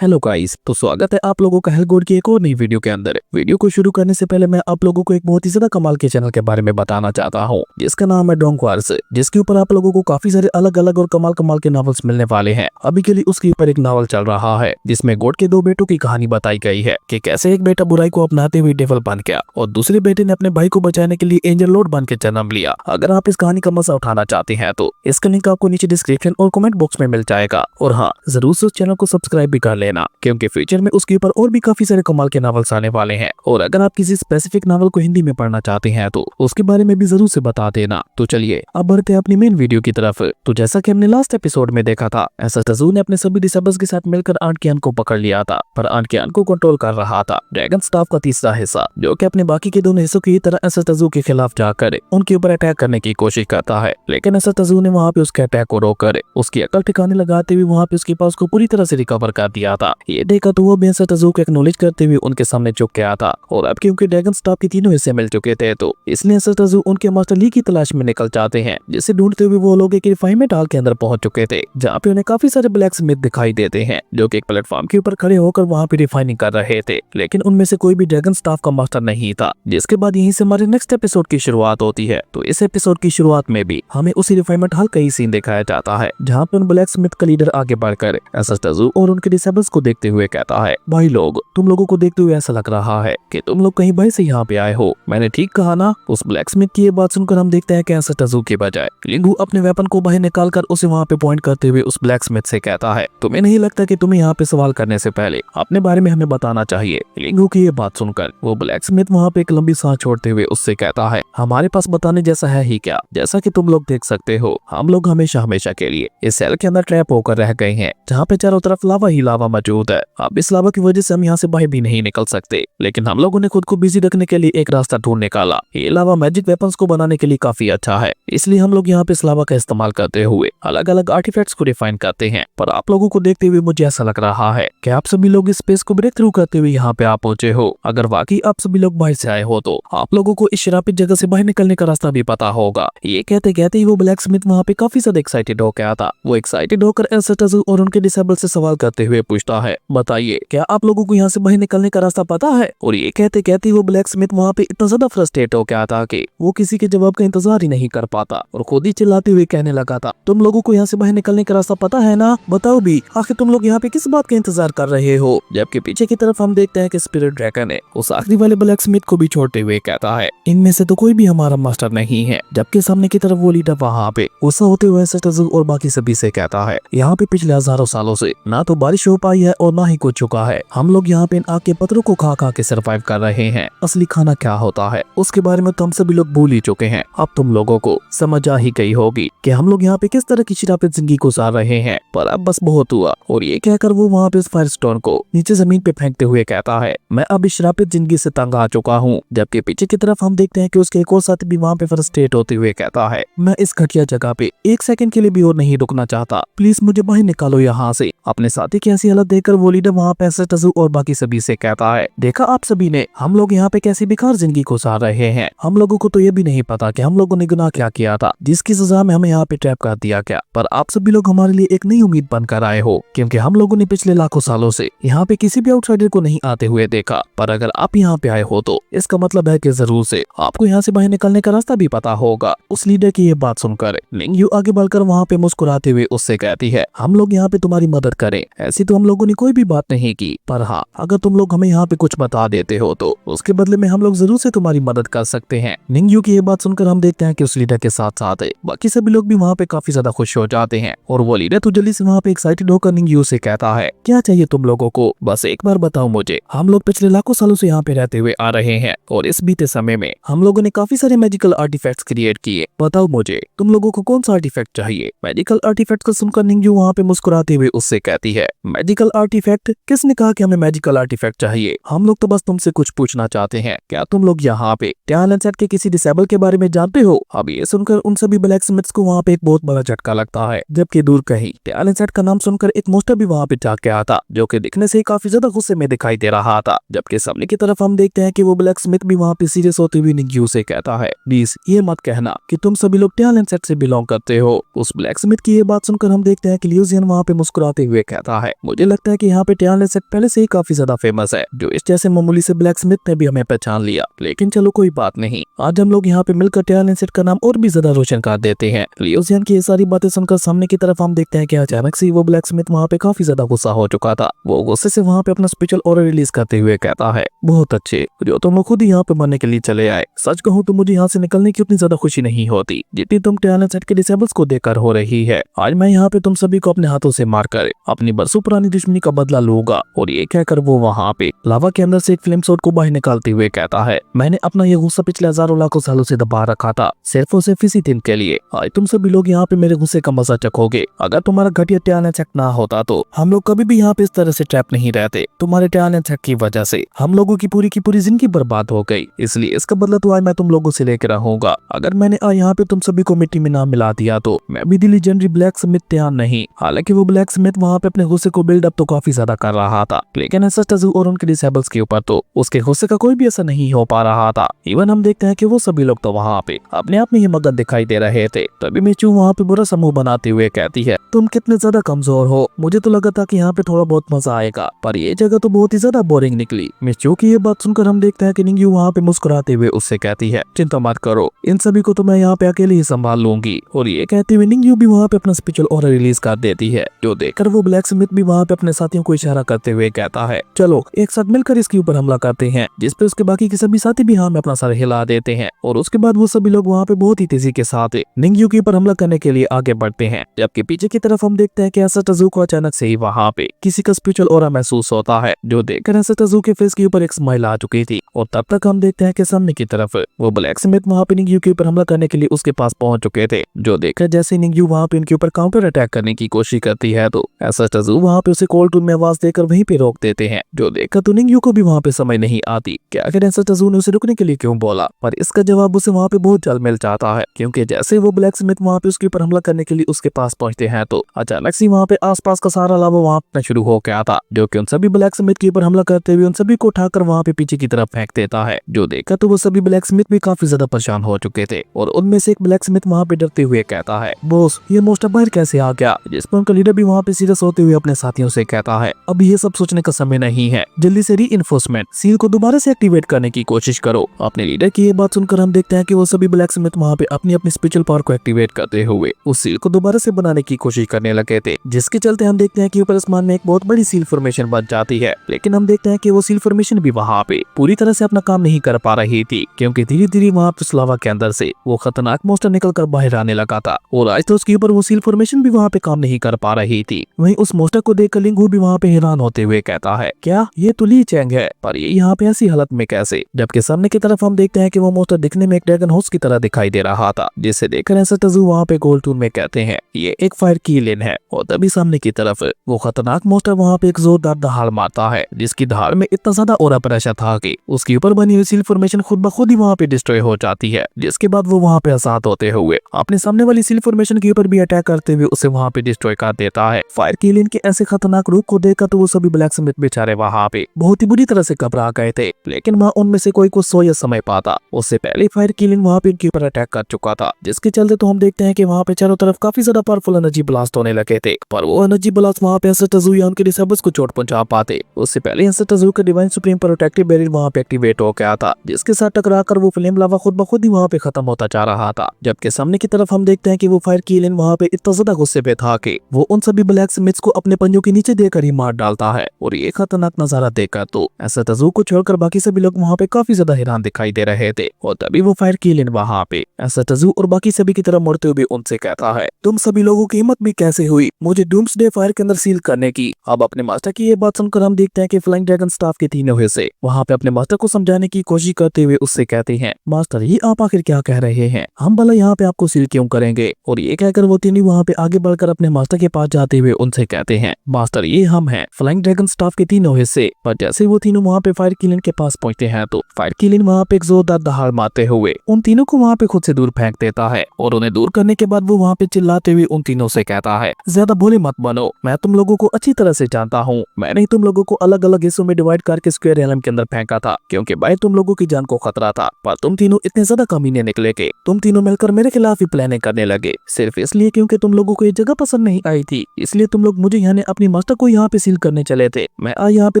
Hello guys, तो स्वागत है आप लोगों का हेलगोड की एक और नई वीडियो के अंदर। वीडियो को शुरू करने से पहले मैं आप लोगों को एक बहुत ही ज्यादा कमाल के चैनल के बारे में बताना चाहता हूं, जिसका नाम है डोंकवार्स, जिसके ऊपर आप लोगों को काफी सारे अलग अलग और कमाल कमाल के नॉवेल्स मिलने वाले हैं। अभी के लिए उसके ऊपर एक नॉवल चल रहा है जिसमें गॉड के दो बेटों की कहानी बताई गई है कि कैसे एक बेटा बुराई को अपनाते हुए डेविल बन गया और दूसरे बेटे ने अपने भाई को बचाने के लिए एंजल लॉर्ड बन के जन्म लिया। अगर आप इस कहानी का मजा उठाना चाहते हैं तो इसका लिंक आपको नीचे डिस्क्रिप्शन और कमेंट बॉक्स में मिल जाएगा। और हाँ, जरूर से उस चैनल को सब्सक्राइब भी कर लेना, क्योंकि फ्यूचर में उसके ऊपर और भी काफी सारे कमाल के नॉवेल्स आने वाले हैं। और अगर आप किसी स्पेसिफिक नॉवेल को हिंदी में पढ़ना चाहते हैं तो उसके बारे में भी जरूर से बता देना। तो चलिए अब बढ़ते हैं अपनी मेन वीडियो की तरफ। तो जैसा कि हमने लास्ट एपिसोड में देखा था, ऐसा तजू ने अपने सभी डिसेबल्स के साथ मिलकर आंट कियान को पकड़ लिया था, पर आंट कियान को कंट्रोल कर रहा था ड्रैगन स्टाफ का तीसरा हिस्सा, जो कि अपने बाकी के दोनों हिस्सों की तरह ऐसा तजू के खिलाफ जाकर उनके ऊपर अटैक करने की कोशिश करता है। लेकिन ऐसा तजू ने वहाँ पे उसके अटैक को रोककर उसकी अकल ठिकाने लगाते हुए वहाँ पे उसके पास को पूरी तरह से रिकवर कर दिया था। ये देखा तो वो भी ऐसा तजू को एक्नॉलेज करते हुए उनके सामने झुक गया था। और अब क्योंकि ड्रैगन स्टाफ के तीनों हिस्से मिल चुके थे, तो इसलिए ऐसा तजू उनके मास्टर ली की तलाश में निकल जाते हैं, जिसे ढूंढते हुए वो लोग एक रिफाइनमेंट हॉल के अंदर पहुंच चुके थे, जहाँ पे उन्हें काफी सारे ब्लैक स्मिथ दिखाई देते हैं, जो कि एक प्लेटफॉर्म के ऊपर खड़े होकर वहाँ पे रिफाइनिंग कर रहे थे। लेकिन उनमें से कोई भी ड्रैगन स्टाफ का मास्टर नहीं था। जिसके बाद यहीं से हमारे नेक्स्ट एपिसोड की शुरुआत होती है। तो इस एपिसोड की शुरुआत में भी हमें उसी रिफाइनमेंट हॉल का ही सीन दिखाया जाता है, जहाँ पे उन ब्लैक स्मिथ का लीडर आगे बढ़कर ऐसा तजू और उनके डिसेबल्स को देखते हुए कहता है, भाई लोग, तुम लोगों को देखते हुए ऐसा लग रहा है कि तुम लोग कहीं बाहर से यहाँ पे आए हो। मैंने ठीक कहा ना? उस ब्लैक स्मिथ की ये बात सुनकर हम देखते हैं कि ऐसा तजू के बजाय लिंगू अपने वेपन को बाहर निकालकर उसे वहाँ पे पॉइंट करते हुए उस ब्लैक स्मिथ से कहता है, तुम्हें नहीं लगता कि तुम्हें यहाँ पे सवाल करने से पहले अपने बारे में हमें बताना चाहिए? लिंगू की ये बात सुनकर वो ब्लैक स्मिथ वहाँ पे एक लंबी सांस छोड़ते हुए उससे कहता है, हमारे पास बताने जैसा है ही क्या? जैसा कि तुम लोग देख सकते हो, हम लोग हमेशा हमेशा के लिए इस सेल के अंदर ट्रैप होकर रह गए हैं, जहाँ पे चारों तरफ लावा ही लावा मौजूद है। अब इस लावा की वजह से हम यहाँ से बाहर भी नहीं निकल सकते। लेकिन हम लोगों ने खुद को बिजी रखने के लिए एक रास्ता ढूंढ निकाला। ये लावा मैजिक वेपन्स को बनाने के लिए काफी अच्छा है, इसलिए हम लोग यहाँ पे इस लावा का इस्तेमाल करते हुए अलग अलग आर्टिफैक्ट्स को रिफाइन करते हैं। पर आप लोगों को देखते हुए मुझे ऐसा लग रहा है कि आप सभी लोग इस स्पेस को ब्रेक थ्रू करते हुए यहाँ पे आ पहुंचे हो। अगर वाकई आप सभी लोग बाहर से आए हो तो आप लोगों को इस शराबित जगह से बाहर निकलने का रास्ता भी पता होगा। ये कहते कहते ही वो ब्लैक स्मिथ वहाँ पे काफी ज्यादा एक्साइटेड हो गया था। वो एक्साइटेड होकर ऐसा तजू और उनके डिसेबल से सवाल करते हुए पूछता है, बताइए, क्या आप लोगों को यहाँ से बाहर निकलने का रास्ता पता है? और ये कहते कहते वो ब्लैक स्मिथ वहाँ पे इतना ज्यादा फ्रस्ट्रेट हो गया था कि वो किसी के जवाब का इंतजार ही नहीं कर पाता और खुद ही चिल्लाते हुए कहने लगा था, तुम लोगों को यहाँ से बाहर निकलने का रास्ता पता है ना? बताओ भी, आखिर तुम लोग यहाँ पे किस बात का इंतजार कर रहे हो? जबकि पीछे की तरफ हम देखते हैं कि स्पिरिट ड्रैगन ने उस आखिरी वाले ब्लैक स्मिथ को भी छोड़ते हुए कहता है, इनमें से तो कोई भी हमारा मास्टर नहीं है। जबकि सामने की तरफ वो लीडर वहाँ पे गुस्सा होते हुए तजू और बाकी सभी से कहता है, यहाँ पे पिछले हजारों सालों से ना तो बारिश हो पाई है और ना ही कुछ चुका है। हम लोग यहाँ पे इन आग के पत्थरों को खा खा के सर्वाइव कर रहे हैं। असली खाना क्या होता है उसके बारे में तो हम सभी लोग भूल ही चुके हैं। अब तुम लोगों को समझ आ ही गई होगी कि हम लोग यहाँ पे किस तरह की शराबित जिंदगी गुजार रहे हैं। पर अब बस बहुत हुआ। और ये कहकर वो वहाँ पे उस फायर स्टोन को नीचे जमीन पे फेंकते हुए कहता है, मैं अब इस शराबित जिंदगी से तंग आ चुका हूँ। जबकि पीछे की तरफ हम देखते हैं कि उसके एक और साथी भी वहाँ पे फ्रस्ट्रेट होते हुए कहता है, मैं इस घटिया जगह पे एक सेकंड के लिए भी और नहीं रुकना चाहता, प्लीज मुझे बाहर निकालो यहाँ से। अपने साथी की ऐसी हालत देखकर वो लीडर वहाँ पे ऐसा तजू और बाकी सभी से कहता है, देखा आप सभी ने, हम लोग यहाँ पे कैसी बेकार जिंदगी गुजार रहे हैं। हम लोगों को तो ये भी नहीं पता कि हम लोगों ने गुनाह क्या किया था, जिसकी सजा में हमें यहाँ पे ट्रैप कर दिया गया। पर आप सभी लोग हमारे लिए एक नई उम्मीद बनकर आए हो, क्योंकि हम लोगों ने पिछले लाखों सालों से यहाँ पे किसी भी आउटसाइडर को नहीं आते हुए देखा। पर अगर आप यहाँ पे आए हो तो इसका मतलब है कि जरूर से आपको यहाँ से बाहर निकलने का रास्ता भी पता होगा। उस लीडर की ये बात सुनकर लिंगयू आगे बढ़कर वहाँ पे मुस्कुराते हुए उससे कहती है, हम लोग यहाँ पे तुम्हारी मदद करें, ऐसी तो हम लोगों ने कोई भी बात नहीं की। पर हाँ, अगर तुम लोग हमें यहाँ पे कुछ बता देते हो तो उसके बदले में हम लोग जरूर से तुम्हारी मदद कर सकते हैं। निंगयू की ये बात सुनकर हम देखते हैं कि उस लीडर के साथ साथ बाकी सभी लोग भी वहाँ पे काफी ज्यादा खुश हो जाते हैं। और वो लीडर तो जल्दी से वहाँ पे एक्साइटेड होकर निंगयू से कहता है, क्या चाहिए तुम लोगों को? बस एक बार बताओ मुझे। हम लोग पिछले लाखों सालों से यहाँ पे रहते हुए आ रहे हैं और इस बीते समय में हम लोगों ने काफी सारे मैजिकल आर्टिफैक्ट्स क्रिएट किए। बताओ मुझे, तुम लोगों को कौन सा आर्टिफैक्ट चाहिए? मैजिकल आर्टिफैक्ट को सुनकर निंगयू वहाँ पे मुस्कुराते हुए उससे कहती है, मैजिकल आर्टिफैक्ट? किसने कहा कि हमें मैजिकल आर्टिफैक्ट चाहिए? हम लोग तो बस तुमसे कुछ पूछना चाहते हैं, क्या तुम लोग यहाँ पे टैलेंट सेट के किसी डिसेबल के बारे में जानते हो? अब ये सुनकर उन सभी ब्लैक स्मिथ्स को वहाँ पे एक बहुत बड़ा झटका लगता है। जबकि दूर कहीं टैलेंट सेट का नाम सुनकर एक मोस्टर भी वहाँ पे जाग गया था, जो कि दिखने से काफी ज्यादा गुस्से में दिखाई दे रहा था। जबकि सामने की तरफ हम देखते हैं कि वो ब्लैक स्मिथ भी वहाँ पे सीरियस होते हुए निंगयू से कहता है, प्लीज ये मत कहना कि तुम सभी लोग टैलेंट सेट से बिलोंग करते हो। उस ब्लैक स्मिथ की ये बात सुनकर हम देखते हैं कि ल्यूजियन वहाँ पे मुस्कुराते हुए कहता है, मुझे लगता है कि यहाँ पे टियान लेंसेट पहले से ही काफी ज्यादा फेमस है, जो इस जैसे मामूली से ब्लैक स्मिथ ने भी हमें पहचान लिया। लेकिन चलो कोई बात नहीं, आज हम लोग यहाँ पे मिलकर टियान लेंसेट का नाम और भी ज्यादा रोशन कर देते हैं। लियो जियान की ये सारी बातें सुनकर सामने की तरफ हम देखते हैं कि अचानक से वो ब्लैक स्मिथ वहाँ पे काफी ज्यादा गुस्सा हो चुका था। वो गुस्से से वहाँ पे अपना स्पेशल ऑर्डर रिलीज करते हुए कहता है, बहुत अच्छे, जो तुम लोग खुद ही यहाँ पे मरने के लिए चले आए। सच कहूँ तो मुझे यहाँ से निकलने की उतनी ज्यादा खुशी नहीं होती जितनी तुम टियान लेंसेट के डिसेबल्स को देखकर हो रही है। आज मैं यहाँ पे तुम सभी को अपने हाथों से मारकर अपनी बरसों पुरानी दुश्मनी का बदला लूंगा। और ये कहकर वो वहाँ पे लावा के अंदर से एक फ्लेम शॉट को बाहर निकालते हुए कहता है, मैंने अपना ये गुस्सा पिछले हजारों लाखों सालों से दबा रखा था, सिर्फ और सिर्फ इसी दिन के लिए। आज तुम सभी लोग यहाँ पे मेरे गुस्से का मजा चखोगे। अगर तुम्हारा घटिया टियान लेंसेट ना होता तो हम लोग कभी भी यहाँ पे इस तरह से ट्रैप नहीं रहते। तुम्हारे टियान लेंसेट की वजह से हम लोगों की पूरी जिंदगी बर्बाद हो गई, इसलिए इसका बदला तो आज मैं तुम लोगों से लेकर रहूंगा। अगर मैंने आज यहाँ पे तुम सभी को मिट्टी में ना मिला दिया तो मैं भी दिल्ली जनरी ब्लैक स्मिथ टियान नहीं। हालांकि वो ब्लैक स्मिथ वहाँ पे अपने गुस्से को बिल्डअप तो काफी ज्यादा कर रहा था, लेकिन ऐसा टजू और उनके डिसेबल्स के ऊपर तो उसके गुस्से का कोई भी असर नहीं हो पा रहा था। इवन हम देखते हैं कि वो सभी लोग तो वहाँ पे अपने आप में ही मगन दिखाई दे रहे थे। तभी मिचू वहाँ पे बुरा समूह बनाते हुए कहती है, तुम कितने ज्यादा कमजोर हो। मुझे तो लगा था कि यहाँ पे थोड़ा बहुत मजा आएगा, पर ये जगह तो बहुत ही ज्यादा बोरिंग निकली। मिचू की ये बात सुनकर हम देखते हैं कि निंग्यू वहाँ पे मुस्कुराते हुए उससे कहती है, चिंता मत करो, इन सभी को तो मैं यहाँ पे अकेले ही संभाल लूंगी। और ये कहते हुए निंग्यू भी वहाँ पे अपना स्पेशल ऑर्डर रिलीज कर देती है, जो देखकर वो ब्लैक स्मिथ भी वहाँ पे अपने साथियों को इशारा करते हुए कहता है, चलो एक साथ मिलकर इसके ऊपर हमला करते हैं। जिस पे उसके बाकी के सभी साथी भी हाँ में अपना सर हिला देते हैं। और उसके बाद वो सभी लोग वहाँ पे बहुत ही तेजी के साथ निंग्यू के ऊपर हमला करने के लिए आगे बढ़ते हैं। जबकि पीछे की तरफ हम देखते हैं कि ऐसा टजू को अचानक से ही वहाँ पे किसी का स्पिरिचुअल ऑरा महसूस होता है, जो देखकर ऐसा टजू के फेस के ऊपर एक स्माइल आ चुकी थी। और तब तक हम देखते हैं कि सामने की तरफ वो ब्लैक स्मिथ वहाँ पे निंग्यू के ऊपर हमला करने के लिए उसके पास पहुंच चुके थे, जो देखकर जैसे निंग्यू वहाँ पे उनके ऊपर काउंटर अटैक करने की कोशिश करती है तो ऐसा टजू वहाँ पे उसे कॉल टून में आवाज देकर वहीं पे रोक देते हैं, जो देखकर तो निंग्यू को भी वहाँ पे समझ नहीं आती कि आखिर ऐसा टजू ने उसे रुकने के लिए क्यों बोला। पर इसका जवाब उसे वहाँ पे बहुत जल्द मिल जाता है, क्योंकि जैसे वो ब्लैक स्मिथ वहाँ पे उसके ऊपर हमला करने के लिए उसके पास पहुंचते हैं तो अचानक से वहाँ पे आसपास का सारा लावा वहाँ पे शुरू हो गया था, जो कि उन सभी ब्लैक स्मिथ के ऊपर हमला करते हुए उन सभी को उठाकर वहाँ पे पीछे की तरफ फेंक देता है। जो देखकर तो वो सभी ब्लैक स्मिथ भी काफी ज्यादा परेशान हो चुके थे। और उनमें से एक ब्लैक स्मिथ वहाँ पे डरते हुए कहता है, बॉस ये मोस्टर बाहर कैसे आ गया। जिस पर उनका लीडर भी वहाँ पे सीरियस होते हुए अपने साथियों से कहता है, अब ये सब सोचने का समय नहीं है, जल्दी से रीइंफोर्समेंट सील को दोबारा से एक्टिवेट करने की कोशिश करो। अपने लीडर की ये बात सुनकर हम देखते हैं कि वो सभी ब्लैक स्मिथ वहाँ पे अपनी अपनी स्पिरिचुअल पावर को एक्टिवेट करते हुए उस सील को दोबारा से बनाने की कोशिश करने लगे थे, जिसके चलते हम देखते हैं कि ऊपर आसमान में एक बहुत बड़ी सील फॉर्मेशन बन जाती है। लेकिन हम देखते हैं कि वो सील फॉर्मेशन भी वहाँ पे पूरी तरह से अपना काम नहीं कर पा रही थी, क्योंकि धीरे धीरे वहाँ पे लावा के अंदर से वो खतरनाक मोस्टर निकल कर बाहर आने लगा था। और आज तो उसके ऊपर वो सील फॉर्मेशन भी वहाँ पे काम नहीं कर पा रही थी। वहीं उस मोस्टर को देखकर लिंगू भी वहाँ पे हैरान होते हुए कहता है, क्या ये तो ली चैंग है, पर ये यहाँ पे ऐसी हालत में कैसे। जबकि सामने की तरफ हम देखते हैं कि वो मोस्टर दिखने में एक ड्रैगन हॉर्स की तरह दिखाई दे रहा था, जिसे देखकर ऐसा टजू वहाँ पे गोल टून में कहते हैं ये एक फायर कीलिन है। और तभी सामने की तरफ वो खतरनाक मोस्टर वहाँ पे एक जोरदार दहाड़ मारता है, जिसकी दहाड़ में इतना ज्यादा ओरा प्रेशर था कि उसके ऊपर बनी हुई सील फॉर्मेशन खुद ब खुद ही वहाँ पे डिस्ट्रॉय हो जाती है। जिसके बाद वो वहाँ पे आजाद होते हुए अपने सामने वाली सील फॉर्मेशन के ऊपर भी अटैक करते हुए उसे वहाँ पे डिस्ट्रॉय कर देता है। फायर कीलिन के ऐसे खतरनाक रूप को देखकर तो वो सभी ब्लैक स्मिथ बेचारे वहाँ पे बहुत ही बुरी तरह से घबरा गए थे। लेकिन वहाँ उनमें से कोई कुछ सो या समय पाता, उससे पहले फायर कीलिन वहाँ पे इनके ऊपर अटैक कर चुका था, जिसके चलते तो हम देखते हैं कि वहाँ पे चारों तरफ काफी ज्यादा पावरफुल एनर्जी ब्लास्ट होने लगे थे। पर वो एनर्जी ब्लास्ट वहाँ पे ऐसा टजू या उनके डिसेबल्स को चोट पहुंचा पाते, उससे पहले ऐसा टजू का डिवाइन सुप्रीम प्रोटेक्टिव बैरियर वहाँ पे एक्टिवेट हो गया था, जिसके साथ टकराकर वो फ्लेम लावा खुद ब खुद ही वहाँ पे खत्म होता जा रहा था। जबकि सामने की तरफ हम देखते हैं कि वो फायर कीलिन वहाँ पे इतना ज्यादा गुस्से पे था कि वो उन सभी ब्लैक स्मिथ्स को अपने पंजों के नीचे देकर ही मार डालता है। और ये खतरनाक नजारा देखकर तो ऐसा टजू को छोड़कर बाकी सभी लोग वहाँ पे काफी ज्यादा हैरान दिखाई दे रहे थे। और तभी वो फायर कीलिन वहाँ पे ऐसा टजू और बाकी सभी की तरफ मुड़ते हुए उनसे कहता है, तुम सभी लोगों की हिम्मत भी कैसे हुई मुझे डूम्सडे फायर के अंदर सील करने की। अब अपने मास्टर की ये बात सुनकर हम देखते हैं कि फ्लाइंग ड्रैगन स्टाफ के तीनों हिस्से वहाँ पे अपने मास्टर को समझाने की कोशिश करते हुए उससे कहते हैं, मास्टर ये आप आखिर क्या कह रहे हैं, हम भला यहाँ पे आपको सील क्यों करेंगे। और ये कहकर वो तीनों वहाँ पे आगे बढ़कर अपने मास्टर के पास जाते हुए उनसे कहते हैं, मास्टर ये हम हैं फ्लाइंग ड्रैगन स्टाफ के तीनों हिस्से। पर जैसे वो तीनों वहाँ पे फायर कीलिन के पास पहुंचते हैं तो फायर कीलिन वहाँ पे एक जोरदार दहाड़ मारते हुए उन तीनों को वहाँ पे खुद से दूर फेंक देता है। और उन्हें दूर करने के बाद वो वहाँ पे चिल्लाते हुए उन तीनों से कहता है, ज्यादा भोले मत बनो, मैं तुम लोगों को अच्छी तरह से जानता हूँ। मैंने ही तुम लोगों को अलग अलग हिस्सों में डिवाइड करके स्क्वायर एलम के अंदर फेंका था, क्योंकि भाई तुम लोगों की जान को खतरा था। पर तुम तीनों इतने ज्यादा कमीने निकले के तुम तीनों मिलकर मेरे खिलाफ ही प्लानिंग करने लगे, सिर्फ इसलिए क्योंकि तुम लोगों को ये जगह पसंद नहीं आई थी। इसलिए तुम लोग मुझे यहाँ अपनी मास्टर को यहाँ पे सील करने चले थे। मैं यहाँ पे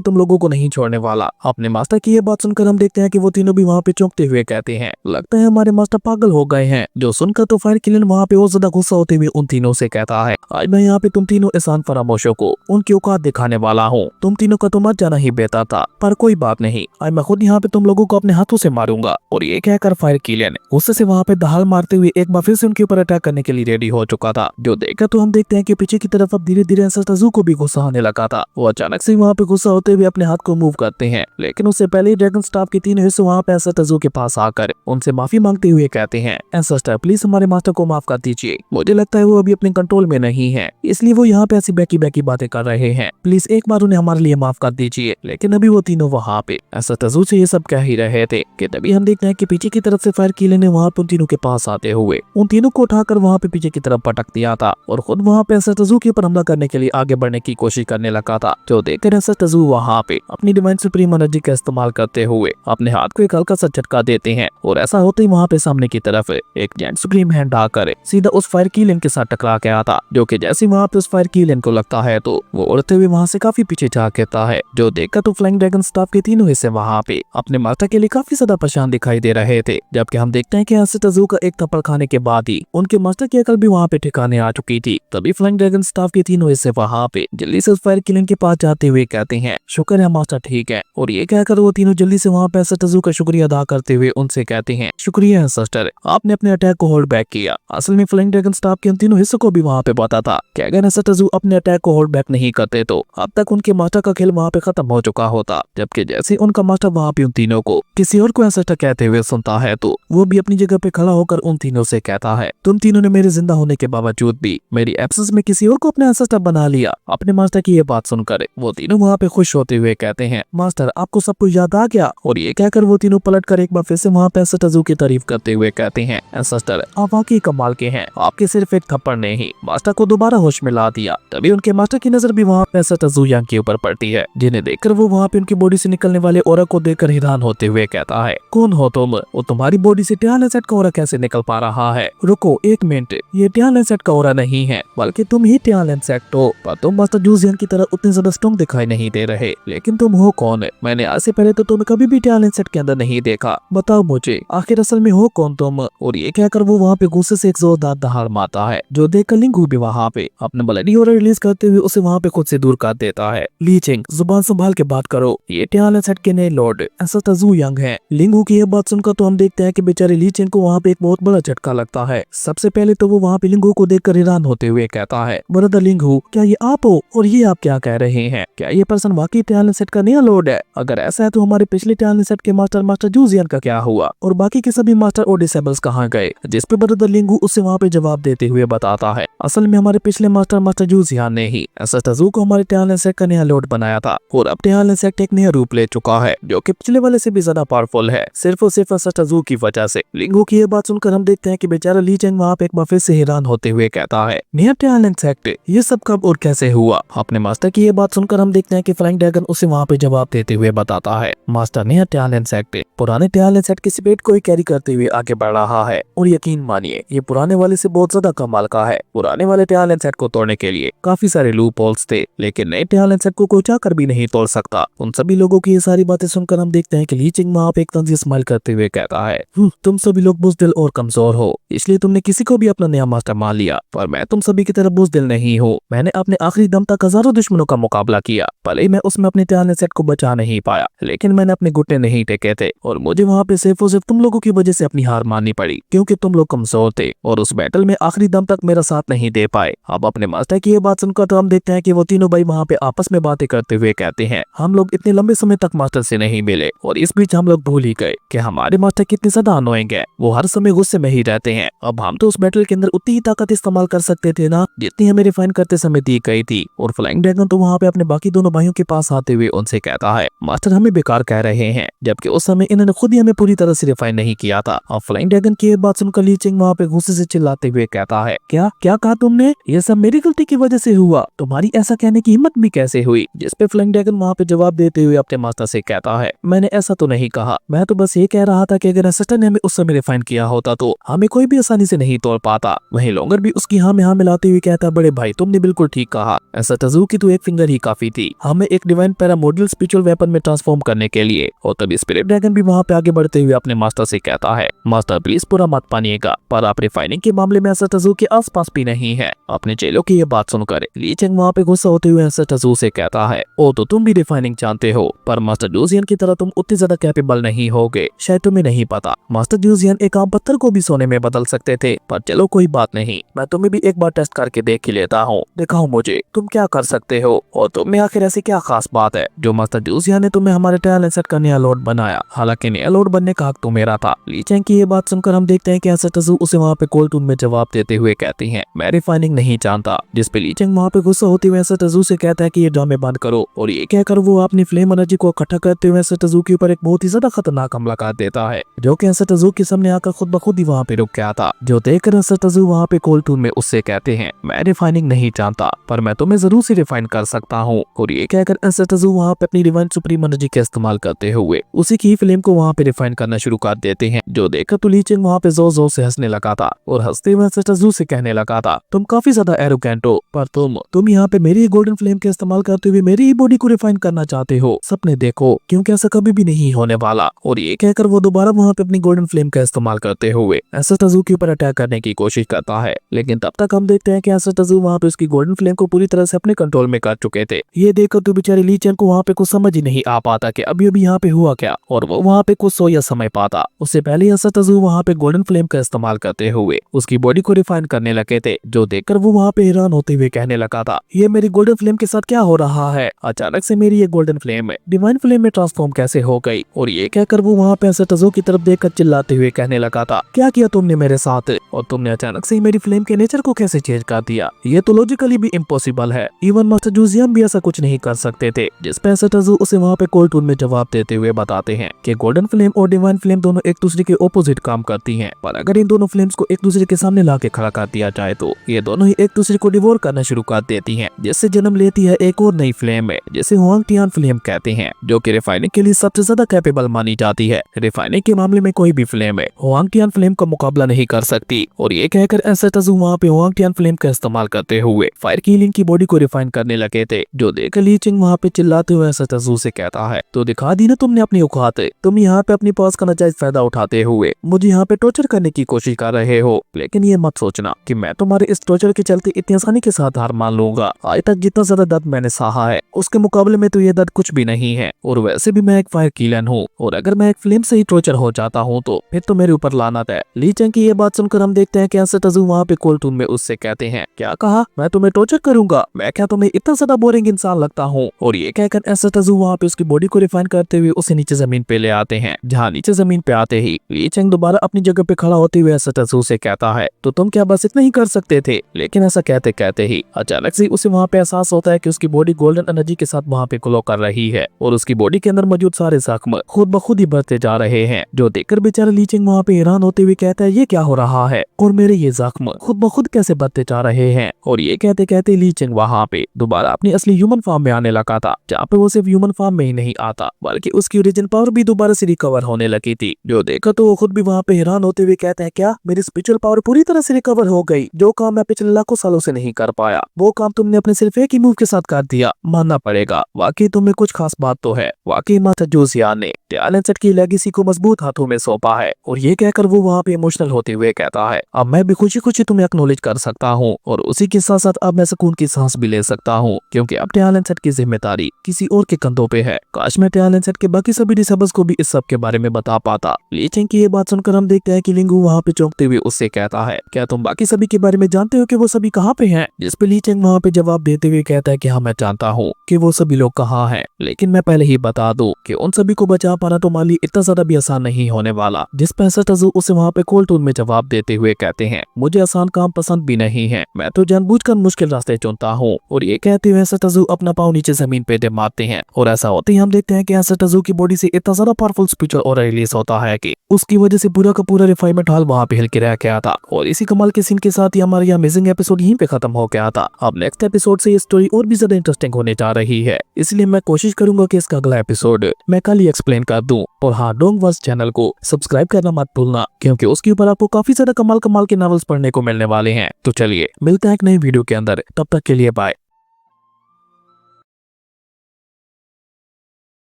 तुम लोगों को नहीं छोड़ने वाला। अपने मास्टर की ये बात सुनकर हम देखते हैं कि वो तीनों भी वहाँ पे चौंकते हुए कहते हैं, लगता है हमारे मास्टर पागल हो गए हैं। जो सुनकर तो फायर किलर वहाँ पे और ज्यादा गुस्सा होते हुए उन तीनों से कहता है, आज मैं यहाँ पे तुम तीनों एहसान फरामोशों को उनकी औकात दिखाने वाला हूँ। तुम तीनों का तो मर जाना ही बेहतर था, पर कोई बात नहीं, आज मैं खुद यहाँ पे तुम लोगों को अपने हाथों से मारूंगा। और ये कहकर फायर किलर गुस्से से वहाँ पे दहाड़ मारते हुए एक बार फिर से उनके ऊपर अटैक करने के लिए रेडी हो चुका था। जो देखकर तो हम देखते हैं कि पीछे की तरफ अब धीरे धीरे एंसेस्टर को भी गुस्सा आने लगा था। वो अचानक से वहाँ पे गुस्सा होते हुए अपने हाथ को मूव करते हैं, लेकिन उससे पहले ड्रैगन स्टाफ के तीनों हिस्से वहाँ पे एंसेस्टर के पास आकर उनसे माफी मांगते हुए कहते हैं, एंसेस्टर प्लीज हमारे मास्टर को माफ कर दीजिए। मुझे लगता है वो अभी अपने कंट्रोल में नहीं है, इसलिए वो यहाँ पे ऐसी बैकी बैकी बातें कर रहे हैं। प्लीज एक बार उन्हें हमारे लिए माफ कर दीजिए। लेकिन अभी वो तीनों वहाँ पे एंसेस्टर से ये सब कह ही रहे थे कि तभी हम देखते हैं कि पीछे की तरफ से फायर किलर ने वहाँ पे उन तीनों के पास आते हुए उन तीनों को उठाकर वहाँ पे पीछे की तरफ पटक दिया था और खुद वहाँ पे एंसेस्टर के ऊपर हमला करने के लिए आगे बढ़ने की कोशिश करने लगा था। जो देखकर एंसेस्टर वहाँ पे अपनी डिवाइन सुप्रीम एनर्जी का इस्तेमाल करते हुए अपने हाथ को एक हल्का सा झटका देते हैं और ऐसा होते ही वहाँ पे सामने की तरफ एक जेंट सुप्रीम हैंड आकर सीधा उस फायर किलर के साथ टकरा गया था। जो कि जैसे वहाँ पे उस फायर किलर को लगता है तो वो उड़ते हुए वहाँ से काफी पीछे जा गिरता है। जो देखकर तो फ्लाइंग ड्रैगन स्टाफ के तीनों हिस्से वहाँ पे अपने मास्टर के लिए काफी ज्यादा परेशान दिखाई दे रहे थे। जबकि हम देखते हैं कि एंसेस्टर का एक थप्पड़ खाने के बाद ही उनके मास्टर की अकल भी वहाँ पे ठिकाने आ चुकी थी। तभी फ्लाइंग ड्रैगन स्टाफ के तीनों हिस्से वहाँ पे जल्दी से उस फायर किलर के पास जाते हुए कहते हैं, शुक्र है मास्टर ठीक है। और ये कहकर वो तीनों जल्दी से वहाँ पे एंसेस्टर का शुक्रिया अदा करते हुए उनसे कहते हैं, शुक्रिया एंसेस्टर, आपने अपने अटैक को होल्ड बैक किया। असल में फ्लाइंग ड्रैगन स्टाफ के उन तीनों हिस्सों को भी वहाँ पे पता था कि अगर एंसेस्टर अपने अटैक को होल्ड बैक नहीं करते तो अब तक उनके मास्टर का खेल वहाँ पे खत्म हो चुका होता। जबकि जैसे उनका मास्टर वहाँ पे उन तीनों को किसी और को एंसेस्टर कहते हुए सुनता है तो वो भी अपनी जगह पे खड़ा होकर उन तीनों से कहता है, तुम तीनों ने मेरे जिंदा होने के बावजूद भी मेरी एब्सेंस में किसी और को अपने एंसेस्टर बना लिया। अपने मास्टर की ये बात सुनकर वो तीनों वहाँ पे खुश होते हुए कहते हैं, मास्टर आपको सब कुछ याद आ गया। और ये कहकर वो तीनों पलट कर एक बार फिर से वहाँ पे एंसेस्टर की तारीफ करते हुए कहते हैं, एंसेस्टर आप वाकई कमाल के हैं, आपके सिर्फ एक थप्पड़ ने ही मास्टर को दोबारा होश में ला दिया। तभी उनके मास्टर की नजर भी वहाँ पे एंसेस्टर यांग के ऊपर पड़ती है, जिन्हें देखकर वो वहाँ पे उनकी बॉडी से निकलने वाले ऑरा को देखकर हैरान होते हुए कहता है, कौन हो तुम? और तुम्हारी बॉडी से टियान सेट का ऑरा कैसे निकल पा रहा है? रुको एक मिनट, ये टियान सेट का ऑरा नहीं है बल्कि तुम ही टियान सेट हो। पर तुम मास्टर जूजियन की तरह उतने ज्यादा स्ट्रॉन्ग दिखाई नहीं दे रहे, लेकिन तुम हो कौन? मैंने आज से पहले तो तुम्हें कभी भी टियान सेट के अंदर नहीं देखा, बताओ मुझे आखिर असल में हो कौन तुम? और ये कहकर वो वहाँ पे गुस्से से एक जोरदार दहाड़ मारता है। जो देखकर लिंगू भी वहाँ पे अपना ब्लडी ऑरा रिलीज करते हुए उसे वहाँ पे खुद से दूर कर देता है। ली चिंग जुबान संभाल के बात करो, ये टियान सेट के नए लॉर्ड एंसेस्टर जू यांग है। लिंगू की ये बात सुनकर तो हम देखते हैं कि बेचारे ली चिंग को वहाँ पे एक बहुत बड़ा झटका लगता है। सबसे पहले तो वो वहाँ पे लिंगू को देखकर हैरान होते हुए कहता है, ब्रदर लिंगू क्या ये आप हो? और ये आप क्या कह रहे हैं? क्या ये पर्सन वाकई टियान सेट का नया लॉर्ड है? अगर ऐसा है तो हमारे पिछले टियान सेट के मास्टर जूजियन का क्या हुआ और बाकी के सभी मास्टर और डिसेबल्स कहाँ गए? जिस पे ब्रदर लिंगू उससे वहाँ पे जवाब देते हुए बताता है, असल में हमारे पिछले मास्टर जूजियन ने ही एंसेस्टर जू को हमारे टियान सेट का नया लॉर्ड बनाया था और अब टियान सेट एक नया रूप ले चुका है जो कि पिछले वाले से भी ज्यादा पावरफुल है, सिर्फ और सिर्फ एंसेस्टर जू की वजह से। लिंगू की ये बात सुनकर हम देखते हैं कि बेचारा ली चिंग वहाँ पे एक बार फिर से हैरान होते हुए कहता है, नया टियान सेट ये सब कब और कैसे हुआ? अपने मास्टर की ये बात सुनकर हम देखते हैं कि फ्लाइंग ड्रैगन उसे वहाँ पे जवाब देते हुए बताता है, मास्टर नया टियान सेट पुराने टियान सेट की स्पीड को ही कैरी करते हुए आगे बढ़ रहा है और यकीन मानिए ये पुराने वाले से बहुत ज्यादा कमाल का है। पुराने वाले टियान सेट को तोड़ने के लिए काफी सारे लूप होल्स थे, लेकिन नए टियान सेट को कोई चाहकर भी नहीं तोड़ सकता। उन सभी लोगों की ये सारी बातें सुनकर हम देखते हैं कि ली चिंग वहाँ पे एक तंजी स्माइल करते हुए कहता है, तुम सभी लोग बुज़दिल और कमजोर हो, इसलिए तुमने किसी को भी अपना नया मास्टर मान लिया, पर मैं तुम सभी की तरह बुज़दिल नहीं हूँ। मैंने अपने आखिरी दम तक हजारों दुश्मनों का मुकाबला किया, भले ही मैं उसमें अपने टियान सेट को बचा नहीं पाया, लेकिन मैंने अपने घुटने नहीं टेके थे और मुझे वहाँ पे सिर्फ और सिर्फ तुम लोगों की वजह से अपनी हार माननी पड़ी, क्योंकि तुम लोग कमजोर थे और उस बैटल में आखिरी दम तक मेरा साथ नहीं दे पाए। अब अपने मास्टर की ये बात सुनकर तो हम देखते हैं कि वो तीनों भाई वहाँ पे आपस में बातें करते हुए कहते हैं, हम लोग इतने लंबे समय तक मास्टर से नहीं मिले और इस बीच हम लोग भूल ही गए कि हमारे मास्टर कितने ज्यादा अनोइंग है, वो हर समय गुस्से में ही रहते हैं। अब हम तो उस बैटल के अंदर उतनी ही ताकत इस्तेमाल कर सकते थे ना जितनी हमें रिफाइन करते समय दी गई थी। और फ्लाइंग ड्रैगन तो वहाँ पे अपने बाकी दोनों भाइयों के पास आते हुए उनसे कहता है, मास्टर हमें बेकार कह रहे हैं, जबकि उस समय इन्होंने खुद ही हमें पूरी तरह से रिफाइन नहीं किया था। अब फ्लाइंग ड्रैगन की ये बात सुनकर ली चिंग वहाँ पे गुस्से से चिल्लाते हुए कहता है, क्या क्या कहा तुमने? ये सब मेरी गलती की वजह से हुआ, तुम्हारी ऐसा कहने की हिम्मत भी कैसे हुई? जिस पे फ्लाइंग ड्रैगन वहाँ पे जवाब देते हुए अपने मास्टर से कहता है, मैंने ऐसा तो नहीं कहा, मैं तो बस ये कह रहा था कि अगर एंसेस्टर ने हमें उस समय रिफाइन किया होता तो हमें कोई भी आसानी से नहीं तोड़ पाता। वहीं लॉन्गर भी उसकी हाँ में हाँ मिलाते हुए कहता, बड़े भाई तुमने बिल्कुल ठीक कहा, ऐसा तजू की तो एक फिंगर ही काफी थी हमें एक डिवाइन पैरामोडियल स्पिरिचुअल वेपन में ट्रांसफॉर्म करने के लिए। और तभी स्पिरिट ड्रैगन भी वहाँ पे आगे बढ़ते हुए अपने मास्टर से कहता है, मास्टर प्लीज पूरा मत पानिएगा, पर आप रिफाइनिंग के मामले में ऐसा तजू के आसपास भी नहीं है। अपने चेलों की ये बात सुनकर ली चेंग वहाँ पे गुस्सा होते हुए ऐसा तजू से कहता है, ओ तो तुम भी रिफाइनिंग जानते हो, पर मास्टर जूजियन की तरह तुम उतने ज्यादा कैपेबल नहीं होगे, शायद तुम्हें नहीं पता। मास्टर जूजियन एक आम पत्थर को भी सोने में बदल सकते थे, पर चलो कोई बात नहीं, मैं तुम्हें भी एक बार टेस्ट करके देख ही लेता हूँ, दिखाओ मुझे तुम क्या कर सकते हो, और तुम में आखिर ऐसी क्या खास बात है जो मास्टर जूजियन ने तुम्हें हमारे टैलेंट सेट का नया लॉर्ड बनाया। हालांकि नया लॉर्ड बनने का हक तो मेरा था। ली चेंग की ये बात सुनकर हम देखते हैं कि ऐसा तजू उसे वहाँ पे कोल्टून में जवाब देते हुए कहती है, मैं रिफाइनिंग नहीं जानता। जिस पे ली चेंग वहाँ पे गुस्सा होते हुए ऐसा तजू से कहता है कि ये ड्रामे बंद करो, और ये कहकर वो अपनी फ्लेम एनर्जी को इकट्ठा करते हुए ऐसा तजू के ऊपर एक बहुत ही ज्यादा खतरनाक हमला कर देता है, जो कि ऐसा तजू के सामने आकर खुद ब खुद ही वहाँ पे रुक गया था। जो देखकर ऐसा तजू वहाँ पे कोल्टून में उससे कहते हैं, मैं रिफाइनिंग नहीं जानता, पर मैं तुम्हें जरूर से रिफाइन कर सकता हूँ। और ये कहकर ऐसा तजू वहाँ पे अपनी डिवाइन सुप्रीम एनर्जी का इस्तेमाल करते हुए उसी की फ्लेम को वहाँ पे रिफाइन करना शुरू कर देते हैं। जो देखकर तो ली चेंग वहाँ पे जोर जोर से हंसने लगा था, और हंसते हुए ऐसा तजू से कहने लगा था, तुम काफी ज्यादा एरोगेंट हो, पर तुम यहाँ पे मेरी गोल्डन फ्लेम का इस्तेमाल करते हुए मेरी ही बॉडी को रिफाइन करना चाहते हो। सपने देखो, क्योंकि ऐसा कभी भी नहीं होने वाला। और ये कहकर वो दोबारा वहाँ पे अपनी गोल्डन फ्लेम का इस्तेमाल करते हुए ऐसा तजू के ऊपर अटैक करने की कोशिश करता है, लेकिन तब तक हम देखते हैं कि ऐसा तजू वहाँ पे उसकी गोल्डन फ्लेम को पूरी तरह से अपने कंट्रोल में कर चुके थे। ये देखकर तो बेचारे ली चेंग को वहाँ पे कुछ समझ ही नहीं आ पाता कि अभी अभी यहाँ पे हुआ क्या, और वो वहाँ पे कुछ सो या समय पाता। उससे पहले ऐसा तजू वहाँ पे गोल्डन फ्लेम का इस्तेमाल करते हुए उसकी बॉडी को रिफाइन करने लगे थे। जो देखकर वो वहाँ पे हैरान होते हुए कहने लगा था, ये मेरी गोल्डन फ्लेम के साथ क्या हो रहा है, अचानक से मेरी ये गोल्डन फ्लेम डिवाइन फ्लेम में ट्रांसफॉर्म कैसे हो गई। और ये कहकर वो वहाँ पे ऐसा तजू की तरफ देखकर चिल्लाते हुए कहने लगा था, क्या किया तुमने मेरे साथ, और तुमने अचानक से मेरी फ्लेम के नेचर को कैसे चेंज कर दिया, ये तो लॉजिकली भी इम्पॉसिबल है, इवन मास्टर जूजियन भी ऐसा कुछ नहीं कर सकते थे। जिस पे ऐसा तजू उसे वहाँ पे कोल्टून में जवाब देते हुए बताते हैं कि गोल्डन फ्लेम और डिवाइन फ्लेम दोनों एक दूसरे के ऑपोजिट काम करती हैं, पर अगर इन दोनों फ्लेम्स को एक दूसरे के सामने ला के खड़ा कर दिया जाए तो ये दोनों ही एक दूसरे को डिवोर करना शुरू कर देती हैं, जिससे जन्म लेती है एक और नई फ्लेम जिसे हुआंग टियान फ्लेम कहते हैं, जो कि रिफाइनिंग के लिए सबसे ज्यादा कैपेबल मानी जाती है। रिफाइनिंग के मामले में कोई भी फ्लेम हुआंग टियान फ्लेम का मुकाबला नहीं कर सकती। और ये कहकर ऐसा तजू वहाँ पे हुआंग टियान फ्लेम का इस्तेमाल करते हुए फायर कीलिंग की बॉडी को रिफाइन करने लगे थे। जो देखकर ली चेंग वहाँ पे चिल्लाते हुए ऐसा तजू से कहता है, तो दिखा दी ना तुमने अपनी औकात, तुम यहाँ पे अपनी पास का नाजायज फायदा उठाते हुए मुझे यहाँ पे टॉर्चर करने की कोशिश कर रहे हो, लेकिन ये मत सोचना कि मैं तुम्हारे इस टॉर्चर के चलते इतनी आसानी के साथ हार मान लूंगा। आज तक जितना ज्यादा दर्द मैंने सहा है उसके मुकाबले में तो ये दर्द कुछ भी नहीं है, और वैसे भी मैं एक फायर कीलर हूँ, और अगर मैं एक फ्लेम से ही टॉर्चर हो जाता हूँ तो फिर तो मेरे ऊपर लानत है। ली चेंग की ये बात सुनकर हम देखते हैं कि ऐसा तजू वहाँ पे कोल्टून में उससे कहते हैं, क्या कहा, मैं तुम्हें टॉर्चर करूंगा, मैं क्या तुम्हें इतना ज्यादा बोरिंग इंसान लगता हूँ। और ये कहकर ऐसा तजू वहाँ पे उसकी बॉडी को रिफाइन करते हुए उसे नीचे जमीन पे ले आते हैं, जहाँ नीचे जमीन पे आते ही ली चेंग दोबारा अपनी जगह पे खड़ा होते हुए ऐसा तजू से कहता है, तो तुम क्या बस इतना ही कर सकते थे। लेकिन ऐसा कहते कहते ही अचानक से उसे वहाँ पे एहसास होता है कि उसकी बॉडी गोल्डन एनर्जी के साथ वहाँ पे ग्लो कर रही है, और उसकी बॉडी के अंदर मौजूद सारे जख्म खुद ब खुद ही बढ़ते जा रहे हैं। जो देखकर बेचारा ली चेंग वहाँ पे हैरान होते हुए कहता है, ये क्या हो रहा है, और मेरे ये जख्म खुद ब खुद कैसे बढ़ते जा रहे हैं। और ये कहते कहते ली चेंग वहाँ पे दोबारा अपनी असली ह्यूमन फॉर्म में आने लगा था, जहाँ पे वो सिर्फ ह्यूमन फॉर्म में ही नहीं आता बल्कि उसकी ओरिजिन पावर भी दोबारा से रिकवर होने लगी थी। जो देखा तो वो खुद भी वहाँ पे हैरान होते हुए कहते हैं, क्या मेरी स्पिरिचुअल पावर पूरी तरह से रिकवर हो गई, जो काम मैं पिछले लाखों सालों से नहीं कर पाया वो काम तुमने अपने सिर्फ एक ही मूव के साथ कर दिया, मानना पड़ेगा वाकई तुम्हें कुछ खास बात तो है। वाकई मास्टर जूजियन ने टैलेंट सेट की लेगेसी को मजबूत हाथों में सौंपा है। और ये कहकर वो वहाँ पे इमोशनल होते हुए कहता है, अब मैं भी खुशी खुशी तुम्हें एक्नॉलेज कर सकता हूँ, और उसी के साथ साथ अब मैं सुकून की सांस भी ले सकता हूँ, क्योंकि अब टैलेंट सेट की जिम्मेदारी किसी और के कंधों पे है। काश मैं टैलेंट सेट के बाकी सभी डिसेबल्स को भी इस सब के बारे में बता पाता। ली चेंग की ये बात सुनकर हम देखते हैं कि लिंगू वहाँ पे चौंकते हुए उससे कहता है, क्या तुम बाकी सभी के बारे में जानते हो कि वो सभी कहाँ पे हैं? जिस पे ली चेंग वहाँ पे जवाब देते हुए कहता है कि हाँ मैं जानता हूँ कि वो सभी लोग कहाँ हैं, लेकिन मैं पहले ही बता दूं कि उन सभी को बचा पाना तुम्हारे लिए इतना ज्यादा भी आसान नहीं होने वाला। जिस पे ऐसा तजू उसे वहाँ पे कोल्टून में जवाब देते हुए कहते हैं, मुझे आसान काम पसंद भी नहीं है, मैं तो जानबूझकर मुश्किल रास्ते चुनता हूँ। और ये कहते हुए ऐसा तजू अपना पाँव नीचे जमीन पे दे मारते हैं, और ऐसा होते ही हम देखते हैं कि ऐसा तजू की बॉडी से इतना ज्यादा पावरफुल स्पिरिचुअल ऑरा रिलीज होता है कि उसकी वजह से पूरा का पूरा रिफाइनमेंट हॉल वहाँ पे हिल के रह गया था। और इसी कमाल के सीन के साथ ही हमारा अमेजिंग एपिसोड यहीं पे खत्म हो गया था। अब नेक्स्ट एपिसोड से ये स्टोरी और भी ज्यादा इंटरेस्टिंग होने जा रही है, इसलिए मैं कोशिश करूंगा कि इसका अगला एपिसोड मैं कल ही एक्सप्लेन कर दूं। और हाँ, डोंगवर्स चैनल को सब्सक्राइब करना मत भूलना, क्योंकि उसके ऊपर आपको काफी ज्यादा कमाल के नावल्स पढ़ने को मिलने वाले हैं। तो चलिए मिलते हैं एक नई वीडियो के अंदर, तब तक के लिए बाय।